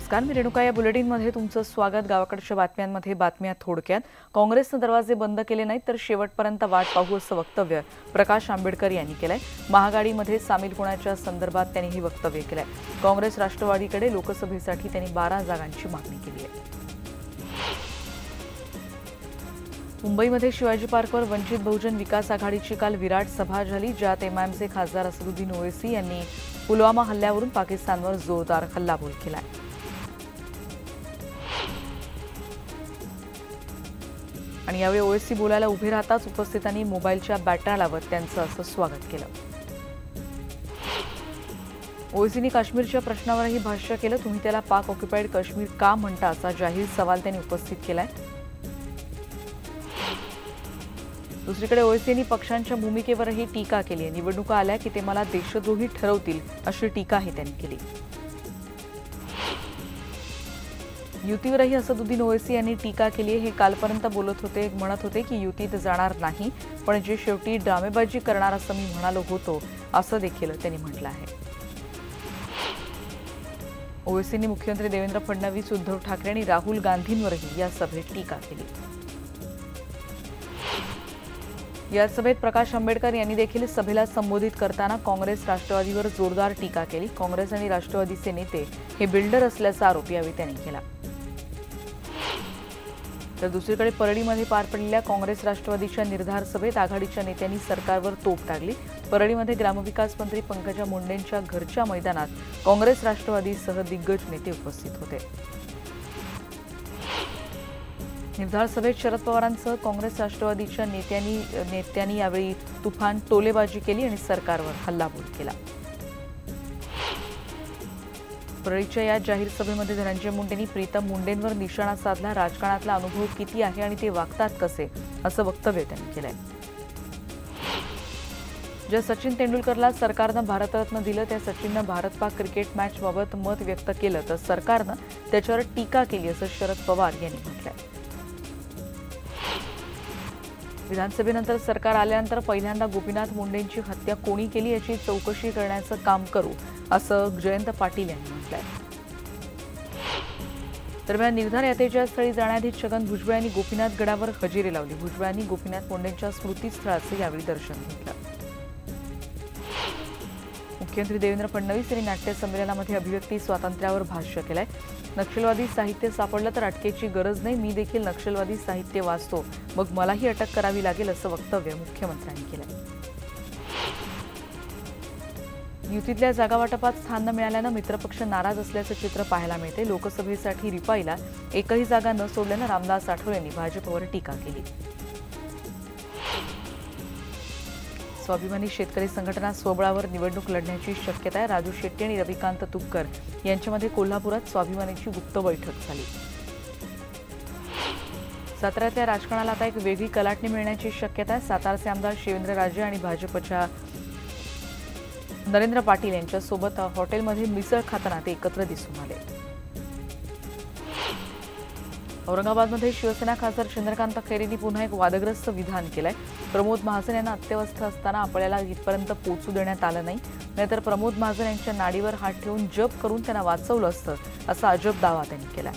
नमस्कार, मी रेणुका. या बुलेटिनमध्ये तुमचं स्वागत. गावाकडच्या बातम्यांमध्ये बातम्या थोडक्यात. काँग्रेसने दरवाजे बंद केले नाहीत तर शेवटपर्यंत वाट पाहू असं वक्तव्य प्रकाश आंबेडकर यांनी केलंय. महागाडीमध्ये सामील होण्याच्या संदर्भात त्यांनी हे वक्तव्य केलंय. काँग्रेस राष्ट्रवादीकडे लोकसभेसाठी त्यांनी 12 जागांची मागणी केली आहे. मुंबईमध्ये शिवाजी पार्कवर वंचित बहुजन विकास आघाडीची काल विराट सभा झाली, ज्यात एमआयएमचे खासदार असदुद्दीन ओवैसी यांनी पुलवामा हल्ल्यावरून पाकिस्तानवर जोरदार हल्लाबोल केला. आणि यावेळी ओवैसी बोलायला उभे राहताच उपस्थितांनी मोबाईलच्या बॅटऱ्या लावत त्यांचं असं स्वागत केलं. ओवैसींनी काश्मीरच्या प्रश्नावरही भाष्य केलं. तुम्ही त्याला पाक ऑक्युपाईड काश्मीर का म्हणता, असा जाहीर सवाल त्यांनी उपस्थित केलाय. दुसरीकडे ओवैसींनी पक्षांच्या भूमिकेवरही टीका केली आहे. निवडणुका आल्या की ते मला देशद्रोही ठरवतील, अशी टीकाही त्यांनी केली. युतीवरही असदुद्दीन ओवैसी यांनी टीका केली आहे. हे कालपर्यंत म्हणत होते की युतीत जाणार नाही, पण जे शेवटी ड्रामेबाजी करणार असं मी म्हणालो होतो, असं देखील त्यांनी म्हटलं आहे. ओवैसींनी मुख्यमंत्री देवेंद्र फडणवीस, उद्धव ठाकरे आणि राहुल गांधींवरही या सभेत टीका केली. या सभेत प्रकाश आंबेडकर यांनी देखील सभेला संबोधित करताना काँग्रेस राष्ट्रवादीवर जोरदार टीका केली. काँग्रेस आणि राष्ट्रवादीचे नेते हे बिल्डर असल्याचा आरोप यावेळी त्यांनी केला. तर दुसरीकडे परळीमध्ये पार पडलेल्या काँग्रेस राष्ट्रवादीच्या निर्धार सभेत आघाडीच्या नेत्यांनी सरकारवर तोफ डागली. परळीमध्ये ग्रामविकास मंत्री पंकजा मुंडेंच्या घरच्या मैदानात काँग्रेस राष्ट्रवादीसह दिग्गज नेते उपस्थित होते. निर्धार सभेत शरद पवारांसह काँग्रेस राष्ट्रवादीच्या नेत्यांनी यावेळी तुफान टोलेबाजी केली आणि सरकारवर हल्लाबोल केला. परळीच्या या जाहीर सभेमध्ये धनंजय मुंडेंनी प्रीतम मुंडेंवर निशाणा साधला. राजकारणातला अनुभव किती आहे आणि ते वागतात कसे, असं वक्तव्य त्यांनी केलंय. ज्या सचिन तेंडुलकरला सरकारनं भारतरत्न दिलं, त्या सचिननं भारत-पाक क्रिकेट मॅचबाबत मत व्यक्त केलं तर सरकारनं त्याच्यावर टीका केली, असं शरद पवार यांनी म्हटलंय. विधानसभेनंतर सरकार आल्यानंतर पहिल्यांदा गोपीनाथ मुंडेंची हत्या कोणी केली याची चौकशी करण्याचं काम करू, असं जयंत पाटील यांनी म्हटलंय. दरम्यान निर्धार यात्रेच्या स्थळी जाण्याआधी छगन भुजबळ यांनी गोपीनाथ गडावर हजेरी लावली. भुजबळ यांनी गोपीनाथ मुंडेंच्या स्मृतीस्थळाचं यावेळी दर्शन घेतलं. मुख्यमंत्री देवेंद्र फडणवीस यांनी नाट्य संमेलनामध्ये अभिव्यक्ती स्वातंत्र्यावर भाष्य केलंय. नक्षलवादी साहित्य सापडलं तर अटकेची गरज नाही, मी देखील नक्षलवादी साहित्य वाचतो, मग मलाही अटक करावी लागेल, असं वक्तव्य मुख्यमंत्र्यांनी केलंय. युतीतल्या जागावाटपात स्थान न मिळाल्यानं मित्रपक्ष नाराज असल्याचं चित्र पाहायला मिळते. लोकसभेसाठी रिपाईला एकही जागा न सोडल्यानं रामदास आठवले यांनी भाजपवर टीका केली. स्वाभिमानी शेतकरी संघटना स्वबळावर निवडणूक लढण्याची शक्यता आहे. राजू शेट्टी आणि रविकांत तुपकर यांच्यामध्ये कोल्हापुरात स्वाभिमानीची गुप्त बैठक झाली. साताऱ्यातल्या राजकारणाला आता एक वेगळी कलाटणी मिळण्याची शक्यता आहे. सातारचे आमदार शिवेंद्रराजे आणि भाजपच्या नरेंद्र पाटील यांच्यासोबत हॉटेलमध्ये मिसळ खाताना ते एकत्र दिसून आले. औरंगाबादमध्ये शिवसेना खासदार चंद्रकांत खैरेंनी पुन्हा एक वादग्रस्त विधान केलंय. प्रमोद महाजन यांना अत्यवस्थ असताना आपल्याला इथपर्यंत पोहोचू देण्यात आलं नाही, नाहीतर प्रमोद महाजन यांच्या नाडीवर हात ठेवून जप करून त्यांना वाचवलं असतं, असा अजब दावा त्यांनी केलाय.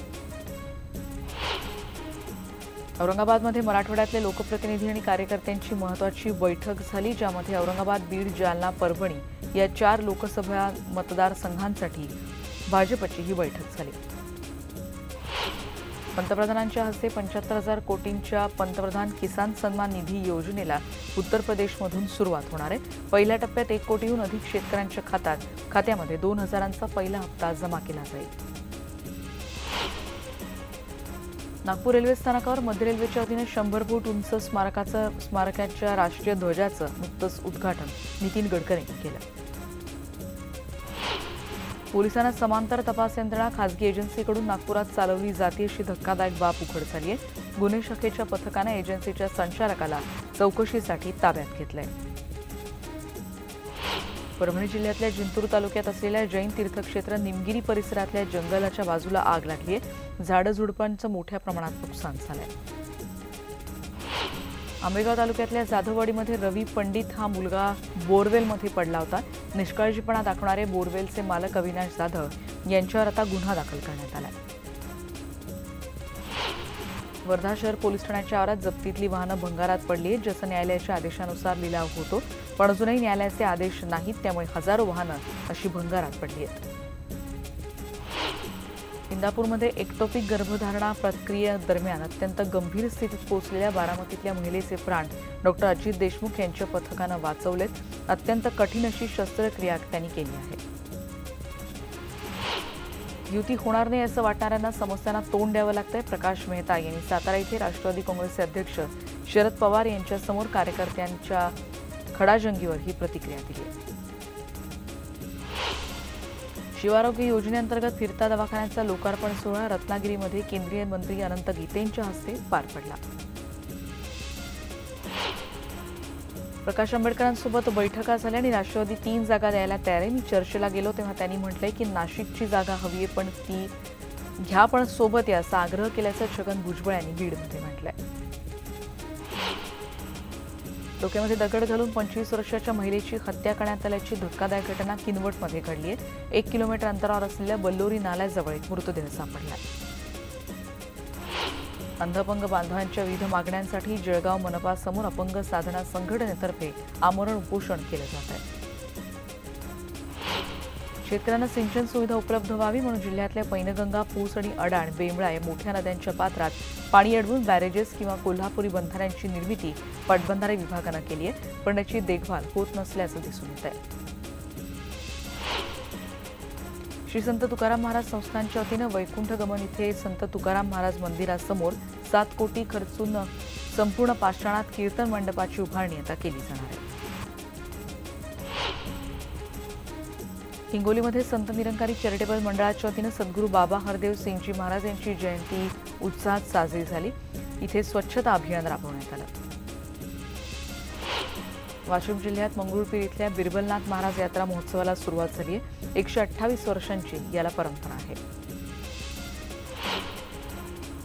औरंगाबादमध्ये मराठवाड्यातले लोकप्रतिनिधी आणि कार्यकर्त्यांची महत्त्वाची बैठक झाली, ज्यामध्ये औरंगाबाद, बीड, जालना, परभणी या 4 लोकसभा मतदारसंघांसाठी भाजपची ही बैठक झाली. पंतप्रधानांच्या हस्ते 75,000 कोटींच्या पंतप्रधान किसान सन्मान निधी योजनेला उत्तर प्रदेशमधून सुरुवात होणार आहे. पहिल्या टप्प्यात 1 कोटीहून अधिक शेतकऱ्यांच्या खात्यामध्ये 2,000चा पहिला हप्ता जमा केला जाईल. नागपूर रेल्वे स्थानकावर मध्य रेल्वेच्या वतीने 100 फूट उंच स्मारकाच्या राष्ट्रीय ध्वजाचं नुकतंच उद्घाटन नितीन गडकरी यांनी केलं. पोलिसांना समांतर तपास यंत्रणा खासगी एजन्सीकडून नागपुरात चालवली जाते, अशी धक्कादायक बाब उघड झाली आहे. गुन्हे शाखेच्या पथकाने एजन्सीच्या संचालकाला चौकशीसाठी ताब्यात घेतलंय. परभणी जिल्ह्यातल्या जिंतूर तालुक्यात असलेल्या जैन तीर्थक्षेत्र निमगिरी परिसरातल्या जंगलाच्या बाजूला आग लागली आहे. झाडझुडपांचं मोठ्या प्रमाणात नुकसान झालंय. आंबेगाव तालुक्यातल्या जाधववाडीमध्ये रवी पंडित हा मुलगा बोरवेलमध्ये पडला होता. निष्काळजीपणा दाखवणारे बोरवेलचे मालक अविनाश जाधव यांच्यावर आता गुन्हा दाखल करण्यात आला. वर्धा शहर पोलीस ठाण्याच्या आवारात जप्तीतली वाहनं भंगारात पडली आहेत. जसं न्यायालयाच्या आदेशानुसार लिलाव होतो, पण अजूनही न्यायालयाचे आदेश नाहीत, त्यामुळे हजारो वाहनं अशी भंगारात पडली आहेत. इंदापूरमध्ये एक्टोपिक गर्भधारणा प्रक्रियेदरम्यान अत्यंत गंभीर स्थितीत पोहोचलेल्या बारामतीतल्या महिलेचे प्राण डॉक्टर अजित देशमुख यांच्या पथकानं वाचवलेत. अत्यंत कठीण अशी शस्त्रक्रिया त्यांनी केली आहे. युती होणार नाही असं वाटणाऱ्यांना समस्यांना तोंड द्यावं लागतंय. प्रकाश मेहता यांनी सातारा इथे राष्ट्रवादी काँग्रेसचे अध्यक्ष शरद पवार यांच्यासमोर कार्यकर्त्यांच्या खडाजंगीवर ही प्रतिक्रिया दिली. शिवारोग्य योजनेअंतर्गत फिरता दवाखान्याचा लोकार्पण सोहळा रत्नागिरीमध्ये केंद्रीय मंत्री अनंत गीतेंच्या हस्ते पार पडला. प्रकाश आंबेडकरांसोबत बैठका झाल्या आणि राष्ट्रवादी 3 जागा द्यायला तयार आहे. मी चर्चेला गेलो तेव्हा त्यांनी म्हटलंय की नाशिकची जागा हवी आहे, पण ती घ्या, पण सोबत या, असा आग्रह केल्याचं छगन भुजबळ यांनी बीडमध्ये म्हटलंय. डोक्यामध्ये दगड घालून 25 वर्षाच्या महिलेची हत्या करण्यात आल्याची धक्कादायक घटना किनवटमध्ये घडली आहे. 1 किलोमीटर अंतरावर असलेल्या बल्लोरी नाल्याजवळ एक मृतदेह सापडला. अंधअपंग बांधवांच्या विविध मागण्यांसाठी जळगाव मनपासमोर अपंग साधना संघटनेतर्फे आमरण उपोषण केलं जात आहे. शेतकऱ्यांना सिंचन सुविधा उपलब्ध व्हावी म्हणून जिल्ह्यातल्या पैनगंगा, पूस आणि अडाण, बेंबळा या मोठ्या नद्यांच्या पात्रात पाणी अडवून बॅरेजेस किंवा कोल्हापुरी बंधाऱ्यांची निर्मिती पाटबंधारे विभागानं केली आहे, पण त्याची देखभाल होत नसल्याचं दिसून येत आहे. श्री संत तुकाराम महाराज संस्थानच्या वतीनं वैकुंठ गमन इथे संत तुकाराम महाराज मंदिरासमोर 7 कोटी खर्चून संपूर्ण पाषाणात कीर्तन मंडपाची उभारणी आता केली जाणार आहे. हिंगोलीमध्ये संत निरंकारी चॅरिटेबल मंडळाच्या वतीनं सद्गुरू बाबा हरदेव सिंगजी महाराज यांची जयंती उत्साहात साजरी झाली. इथे स्वच्छता अभियान राबवण्यात आलं. वाशिम जिल्ह्यात मंगरुळपीर इथल्या बिरबलनाथ महाराज यात्रा महोत्सवाला सुरुवात झाली आहे. 128 वर्षांची याला परंपरा आहे.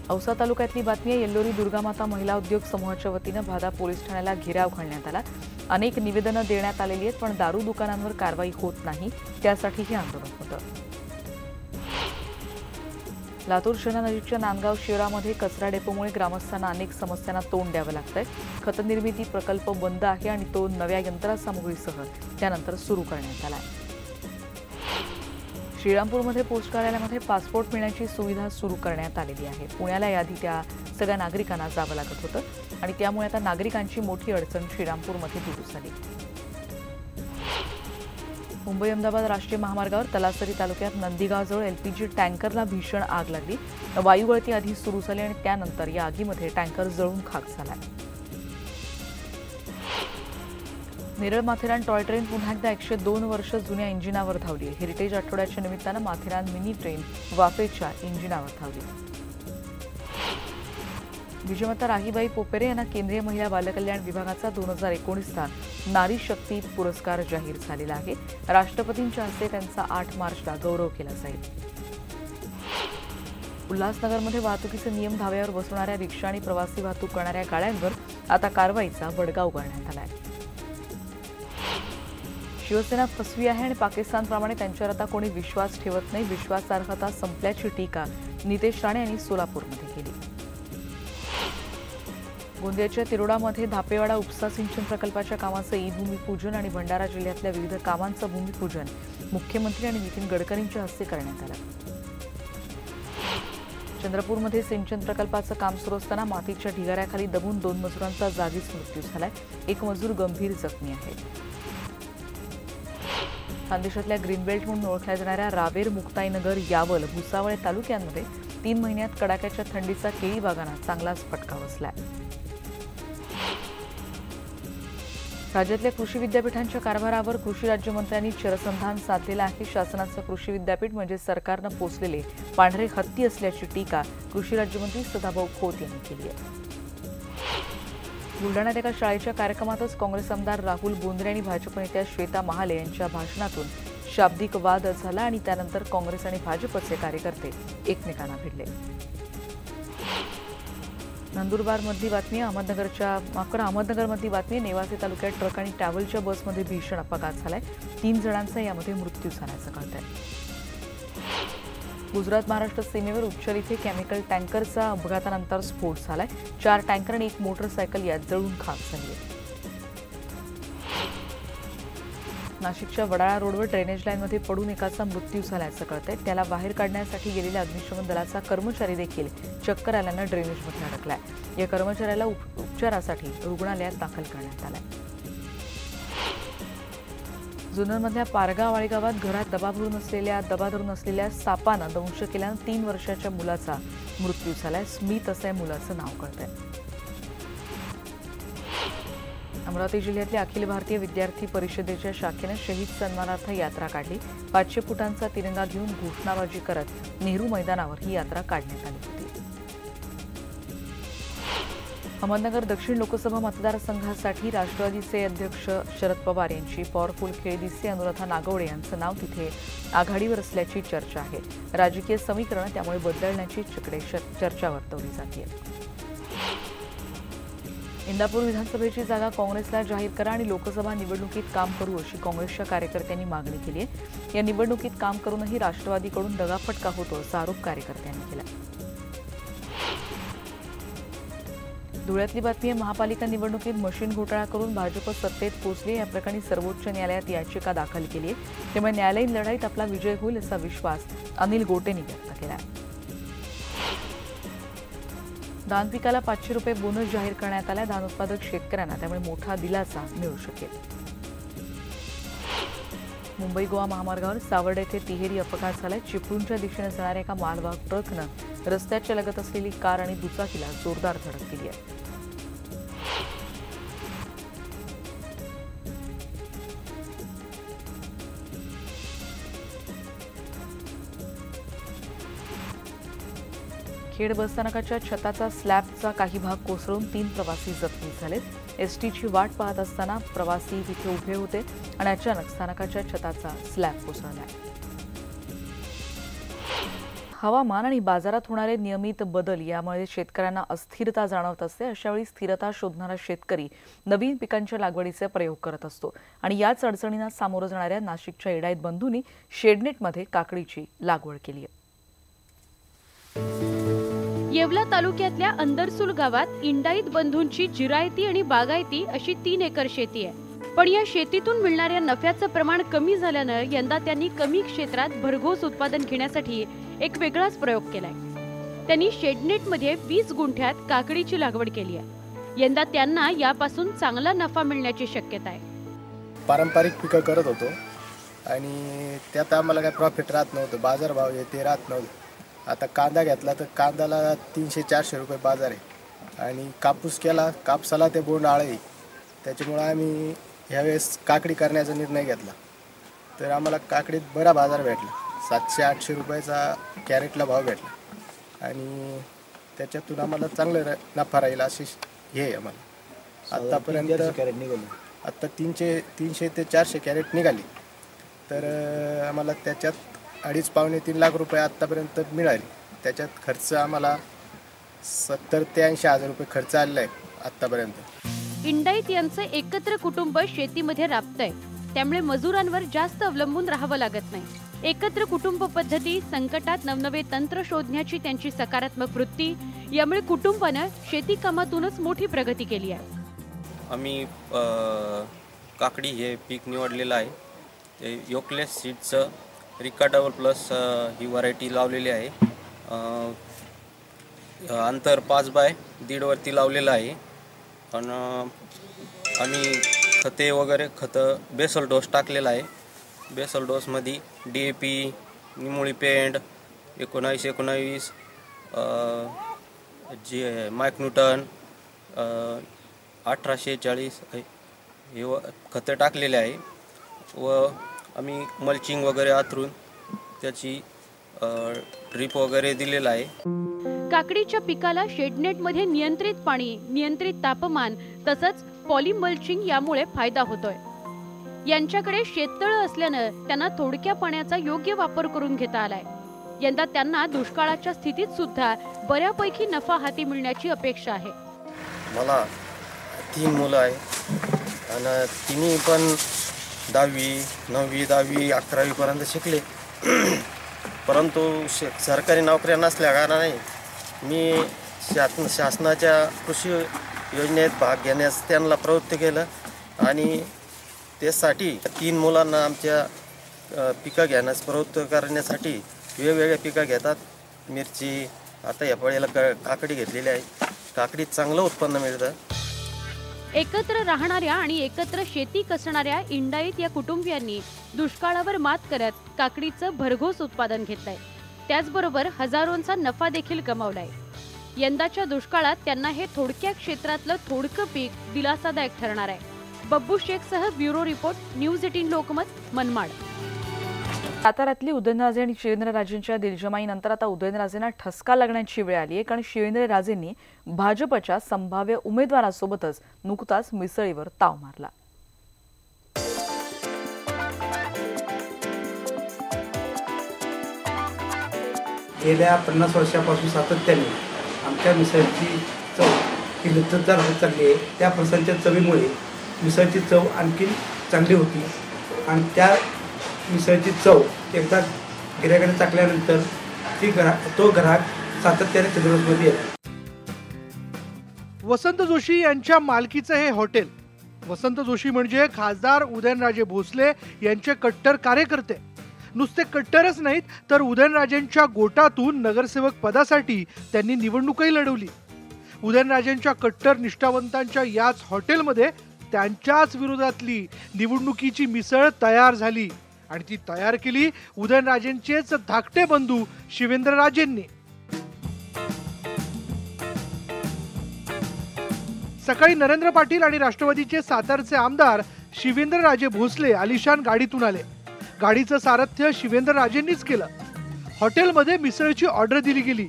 औसा तालुक्यातली बातमी आहे. येल्लोरी दुर्गामाता महिला उद्योग समूहाच्या वतीनं भादा पोलीस ठाण्याला घेराव घालण्यात आला. अनेक निवेदनं देण्यात आलेली आहेत, पण दारू दुकानांवर कारवाई होत नाही, त्यासाठी हे आंदोलन होतं. लातूर शहरानजीकच्या नांदगाव शिवारामध्ये कचरा डेपोमुळे ग्रामस्थांना अनेक समस्यांना तोंड द्यावं लागतंय. खतनिर्मिती प्रकल्प बंद आहे आणि तो नव्या यंत्रसामुग्रीसह त्यानंतर सुरू करण्यात आला आहे. श्रीरामपूरमध्ये पोस्ट कार्यालयामध्ये पासपोर्ट मिळण्याची सुविधा सुरू करण्यात आलेली आहे. पुण्याला याआधी त्या सगळ्या नागरिकांना जावं लागत होतं आणि त्यामुळे आता नागरिकांची मोठी अडचण श्रीरामपूरमध्ये दूर झाली. मुंबई अहमदाबाद राष्ट्रीय महामार्गावर तलासरी तालुक्यात नंदीगावजवळ एलपीजी टँकरला भीषण आग लागली. वायुगळती आधी सुरू झाली आणि त्यानंतर या आगीमध्ये टँकर जळून खाक झाला. नेरळ माथेरान टॉय ट्रेन पुन्हा एकदा 102 वर्ष जुन्या इंजिनावर धावली. हेरिटेज आठवड्याच्या निमित्तानं माथेरान मिनी ट्रेन वाफेच्या इंजिनावर धावली. विजयमाता राहीबाई पोपेरे यांना केंद्रीय महिला बालकल्याण विभागाचा 2019चा नारी शक्ती पुरस्कार जाहीर झालेला आहे. राष्ट्रपतींच्या हस्ते त्यांचा 8 मार्चला गौरव केला जाईल. उल्हासनगरमध्ये वाहतुकीचे नियम धाब्यावर बसवणाऱ्या रिक्षा आणि प्रवासी वाहतूक करणाऱ्या गाड्यांवर आता कारवाईचा बडगा उगारण्यात आला आहे. शिवसेना फसवी आहे आणि पाकिस्तानप्रमाणे त्यांच्यावर आता कोणी विश्वास ठेवत नाही. विश्वासार्हता संपल्याची टीका नितेश राणे यांनी सोलापूरमध्ये केली. गोंदियाच्या तिरोडामध्ये धापेवाडा उपसा सिंचन प्रकल्पाच्या कामाचं ई-भूमिपूजन आणि भंडारा जिल्ह्यातल्या विविध कामांचं भूमिपूजन मुख्यमंत्री आणि नितीन गडकरींच्या हस्ते करण्यात आलं. चंद्रपूरमध्ये सिंचन प्रकल्पाचं काम सुरू असताना मातीच्या ढिगाऱ्याखाली दबून 2 मजुरांचा जागीच मृत्यू झालाय. एक मजूर गंभीर जखमी आहे. खानदेशातल्या ग्रीनबेल्ट म्हणून ओळखल्या जाणाऱ्या रावेर, मुक्ताईनगर, यावल, भुसावळ तालुक्यांमध्ये 3 महिन्यात कडाक्याच्या थंडीचा केळी बागांना चांगलाच फटका बसलाय. राज्यातल्या कृषी विद्यापीठांच्या कारभारावर कृषी राज्यमंत्र्यांनी चरसंधान साधलेलं आहे. शासनाचं कृषी विद्यापीठ म्हणजे सरकारनं पोसलेले पांढरे हत्ती असल्याची टीका कृषी राज्यमंत्री सदाभाऊ खोत यांनी केली आहे. बुलढाण्यात एका शाळेच्या कार्यक्रमातच काँग्रेस आमदार राहुल बोंद्रे आणि भाजप नेत्या श्वेता महाले यांच्या भाषणातून शाब्दिक वाद झाला आणि त्यानंतर काँग्रेस आणि भाजपचे कार्यकर्ते एकमेकांना भिडले. नंदुरबारमधली बातमी अहमदनगरमधली बातमी. नेवासे तालुक्यात ट्रक आणि ट्रॅव्हलच्या बसमध्ये भीषण अपघात झालाय. 3 जणांचा यामध्ये मृत्यू झाल्याचं कळतंय. गुजरात महाराष्ट्र सीमेवर उच्चल इथे केमिकल टँकरचा अपघातानंतर स्फोट झालाय। 4 टँकर आणि 1 मोटरसायकल यात जळून खाक झाली आहे। नाशिकच्या वडाळा रोडवर ड्रेनेज लाईनमध्ये पडून एकाचा मृत्यू झाल्याचं कळतंय। त्याला बाहेर काढण्यासाठी गेलेल्या अग्निशमन दलाचा कर्मचारी देखील चक्कर आल्यानं ड्रेनेजमध्ये अडकलाय। या कर्मचाऱ्याला उपचारासाठी रुग्णालयात दाखल करण्यात आलंय। जुन्नरमधल्या पारगाव वाळी गावात घरात दबा धरून असलेल्या सापानं दंश केल्यानं 3 वर्षाच्या मुलाचा मृत्यू झालाय। स्मित असं या मुलाचं नाव कळतंय। अमरावती जिल्ह्यातल्या अखिल भारतीय विद्यार्थी परिषदेच्या शाखेनं शहीद सन्मानार्थ यात्रा काढली। 500 फुटांचा तिरंगा घेऊन घोषणाबाजी करत नेहरू मैदानावर ही यात्रा काढण्यात आली होती। अहमदनगर दक्षिण लोकसभा मतदारसंघासाठी राष्ट्रवादीचे अध्यक्ष शरद पवार यांची पॉवरफुल खेळी दिसते। अनुराधा नागवडे यांचं नाव तिथे आघाडीवर असल्याची चर्चा आहे। राजकीय समीकरण त्यामुळे बदलण्याची चर्चा वर्तवली जाते। इंदापूर विधानसभेची जागा काँग्रेसला जाहीर करा आणि लोकसभा निवडणुकीत काम करू अशी काँग्रेसच्या कार्यकर्त्यांनी मागणी केली आहे। या निवडणुकीत काम करूनही राष्ट्रवादीकडून दगाफटका होतो असा आरोप कार्यकर्त्यांनी केला। धुळ्यातली बातमी आहे। महापालिका निवडणुकीत मशीन घोटाळा करून भाजप सत्तेत पोहोचले। या प्रकरणी सर्वोच्च न्यायालयात याचिका दाखल केली आहे। त्यामुळे न्यायालयीन लढाईत आपला विजय होईल असा विश्वास अनिल गोटेंनी व्यक्त केला आहे। धान पिकाला 500 रुपये बोनस जाहीर करण्यात आला। धान उत्पादक शेतकऱ्यांना त्यामुळे मोठा दिलासा मिळू शकेल। मुंबई गोवा महामार्गावर सावर्डे येथे तिहेरी अपघात झालाय। चिपळूणच्या दिशेने जाणाऱ्या एका मालवाहक ट्रकनं रस्त्याच्या लगत असलेली कार आणि दुचाकीला जोरदार धडक दिली आहे। खेड बसस्थानकाच्या छताचा स्लॅबचा काही भाग कोसळून 3 प्रवासी जखमी झालेत। एसटीची वाट पाहत असताना प्रवासी तिथे उभे होते आणि अचानक स्थानकाच्या छताचा स्लॅब कोसळला। हवामान आणि बाजारात होणारे नियमित बदल यामुळे शेतकऱ्यांना अस्थिरता जाणवत असते। अशावेळी स्थिरता शोधणारा शेतकरी नवीन पिकांच्या लागवडीचे प्रयोग करत असतो आणि याच अडचणींना सामोरं जाणाऱ्या नाशिकच्या इडाईत बंधूंनी शेडनेटमध्ये काकडीची लागवड केली आहे। येवला तालुक्यातल्या अंदरसूल गावात इंडाईत बंधूंची जिरायती आणि बागायती अशी 3 एकर शेती आहे। पण या शेतीतून मिळणाऱ्या नफ्याचं प्रमाण कमी झाल्यानं यंदा त्यांनी कमी क्षेत्रात भरघोस उत्पादन घेण्यासाठी एक वेगळाच प्रयोग केलाय। त्यांनी शेडनेटमध्ये 20 गुंठ्यात काकडीची लागवड केली आहे। यंदा त्यांना यापासून चांगला नफा मिळण्याची शक्यता आहे। पारंपरिक पिकं करत होतो आणि त्यात आम्हाला काही प्रॉफिट राहत नव्हतं, बाजारभाव येते राहत नव्हतं। आता कांदा घेतला तर कांद्याला 300-400 रुपये बाजार आहे आणि कापूस केला, कापसाला ते बोंड आळे। त्याच्यामुळे आम्ही ह्यावेळेस काकडी करण्याचा निर्णय घेतला तर आम्हाला काकडीत बरा बाजार भेटला। 700-800 रुपयाचा कॅरेटला भाव भेटला आणि त्याच्यातून आम्हाला चांगलं नफा राहील अशी हे आहे आम्हाला। आत्तापर्यंत कॅरेट निघाली, आत्ता 300 ते 400 कॅरेट निघाली तर आम्हाला त्याच्यात 2.5-3 लाख रुपये आत्तापर्यंत मिळाले। त्याच्यात खर्च आम्हाला 70 ते 80 हजार रुपये खर्च आलेला आहे आत्तापर्यंत। इंडाईत यांचं एकत्र कुटुंब शेतीमध्ये राबतंय, त्यामुळे मजुरांवर जास्त अवलंबून राहावं लागत नाही। एकत्र कुटुंब पद्धती, संकटात नवनवे तंत्र शोधण्याची त्यांची सकारात्मक वृत्ती यामुळे कुटुंबानं शेती कामातूनच मोठी प्रगती केली आहे। आम्ही काकडी हे पीक निवडलेलं आहे। ते योकलेस सीडचं रिका डबल प्लस ही व्हरायटी लावलेली आहे। अंतर 5 बाय 1.5 वरती लावलेलं आहे। पण आम्ही खतं बेसल डोस टाकलेला आहे। बेसल डोसमध्ये DAP, निमोळी पेंड 19-19 जे मायक्न्यूटन 1840 हे खतं टाकलेले आहे व आम्ही मल्चिंग वगैरे आतरून त्याची ड्रिप वगैरे दिलेला आहे। काकडीच्या पिकाला शेडनेटमध्ये नियंत्रित पाणी, नियंत्रित तापमान तसंच पॉलिमल्चिंग यामुळे फायदा होतोय। यांच्याकडे शेततळ असल्यानं त्यांना थोडक्या पाण्याचा योग्य वापर करून घेता आलाय। यंदा त्यांना दुष्काळाच्या स्थितीत सुद्धा बऱ्यापैकी नफा हाती मिळण्याची अपेक्षा आहे। मला 3 मुलं आहेत आणि तिन्ही पण 10वी, 9वी, 10वी, 11वी पर्यंत शिकले परंतु सरकारी नोकऱ्या नसल्या कारणाने मी शासनाच्या कृषी योजनेत भाग घेण्यास त्यांना प्रवृत्त केलं आणि त्यासाठी 3 मुलांना आमच्या पिकं घेण्यास प्रवृत्त करण्यासाठी वेगवेगळ्या पिकं घेतात. मिरची, आता या वेळेला काकडी घेतलेली आहे. काकडीत चांगलं उत्पन्न मिळतं. एकत्र राहणाऱ्या आणि एकत्र शेती कसणाऱ्या इंडाईत या कुटुंबियांनी दुष्काळावर मात करत काकडीचं भरघोस उत्पादन घेतलंय. त्याचबरोबर हजारोंचा नफा देखील कमावलाय. यंदाच्या दुष्काळात त्यांना हे थोडक्या क्षेत्रातलं थोडकं पीक दिलासादायक ठरणार आहे. बब्बू शेखसह bureau report, news 18 Lokmat, Manmad. साताऱ्यातली उदयनराजे आणि शिवेंद्रराजेंच्या दिलजमाईनंतर आता उदयनराजेंना ठसका लागण्याची वेळ आली आहे, कारण शिवेंद्रराजेंनी भाजपच्या संभाव्य उमेदवारासोबतच नुकताच मिसळीवर ताव मारला. गेल्या 50 वर्षापासून सातत्याने आमच्या मिसळची चव ही लज्जतदार होत चालली आहे. त्या प्रसंगच्या चवीमुळे मिसळची चव आणखी चांगली होती आणि त्या मिसळची चव एकदा गिऱ्हाईकाने चाकल्यानंतर तो ग्राहक सातत्याने चंद्रपूरमध्ये येतो. वसंत जोशी यांच्या मालकीचं हे हॉटेल. वसंत जोशी म्हणजे खासदार उदयनराजे भोसले यांचे कट्टर कार्यकर्ते. नुसते कट्टरच नाहीत तर उदयनराजेंच्या गोटातून नगरसेवक पदासाठी त्यांनी निवडणूकही लढवली. उदयनराजेंच्या कट्टर निष्ठावंतांच्या याच हॉटेलमध्ये त्यांच्याच विरोधातली निवडणुकीची मिसळ तयार झाली आणि ती तयार केली उदयनराजेंचेच धाकटे बंधू शिवेंद्रराजेंनी. सकाळी नरेंद्र पाटील आणि राष्ट्रवादीचे सातारचे आमदार शिवेंद्रराजे भोसले आलिशान गाडीतून आले. गाडीचं सारथ्य शिवेंद्रराजेंनीच केलं. हॉटेलमध्ये मिसळची ऑर्डर दिली गेली.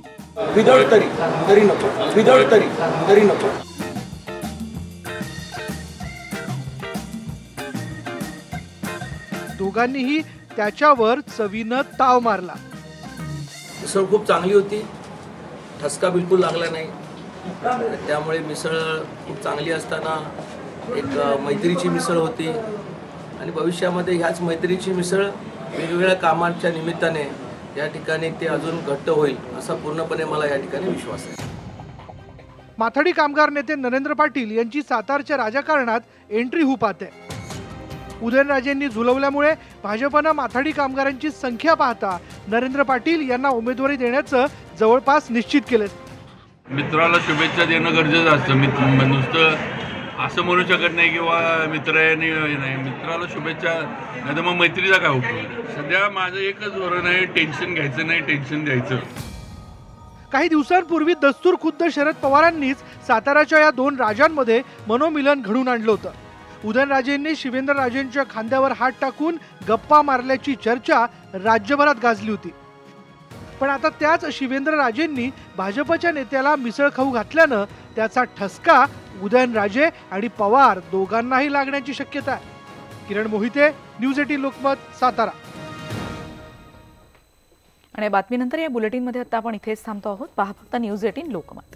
विदाउट तरी नको, विदाउट तरी नको. दोघांनीही त्याच्यावर चवीनं ताव मारला. मिसळ खूप चांगली होती, ठसका बिलकुल लागला नाही. त्यामुळे मिसळ खूप चांगली असताना एक मैत्रीची मिसळ होती आणि भविष्यामध्ये ह्याच मैत्रीची मिसळ वेगवेगळ्या कामांच्या निमित्ताने या ठिकाणी ते अजून घट्ट होईल असा पूर्णपणे मला या ठिकाणी विश्वास आहे. माथाडी कामगार नेते नरेंद्र पाटील यांची सातारच्या राजकारणात एंट्री होऊ पाहते. उदयनराजेंनी झुलवल्यामुळे भाजपनं माथाडी कामगारांची संख्या पाहता नरेंद्र पाटील यांना उमेदवारी देण्याचं जवळपास निश्चित केलं. मित्राला शुभेच्छा देणं गरजेचं असतं. नुसतं असं म्हणू शकत नाही किंवा मित्र नाही, मित्राला शुभेच्छा नाही तर मग मैत्रीचा काय उपयोग. सध्या माझं एकच धोरण आहे, टेन्शन घ्यायचं नाही, टेन्शन द्यायचं. काही दिवसांपूर्वी दस्तूर खुद्द शरद पवारांनीच साताराच्या या 2 राजांमध्ये मनोमिलन घडून आणलं होतं. उदयनराजेंनी शिवेंद्रराजेंच्या खांद्यावर हात टाकून गप्पा मारल्याची चर्चा राज्यभरात गाजली होती. पण आता त्याच शिवेंद्रराजेंनी भाजपच्या नेत्याला मिसळ खाऊ घातल्यानं त्याचा ठसका उदयनराजे आणि पवार दोघांनाही लागण्याची शक्यता आहे. किरण मोहिते, न्यूज 18 लोकमत, सातारा. आणि बातमीनंतर या बुलेटिनमध्ये आता आपण इथेच थांबतो आहोत. पहा फक्त न्यूज 18 लोकमत.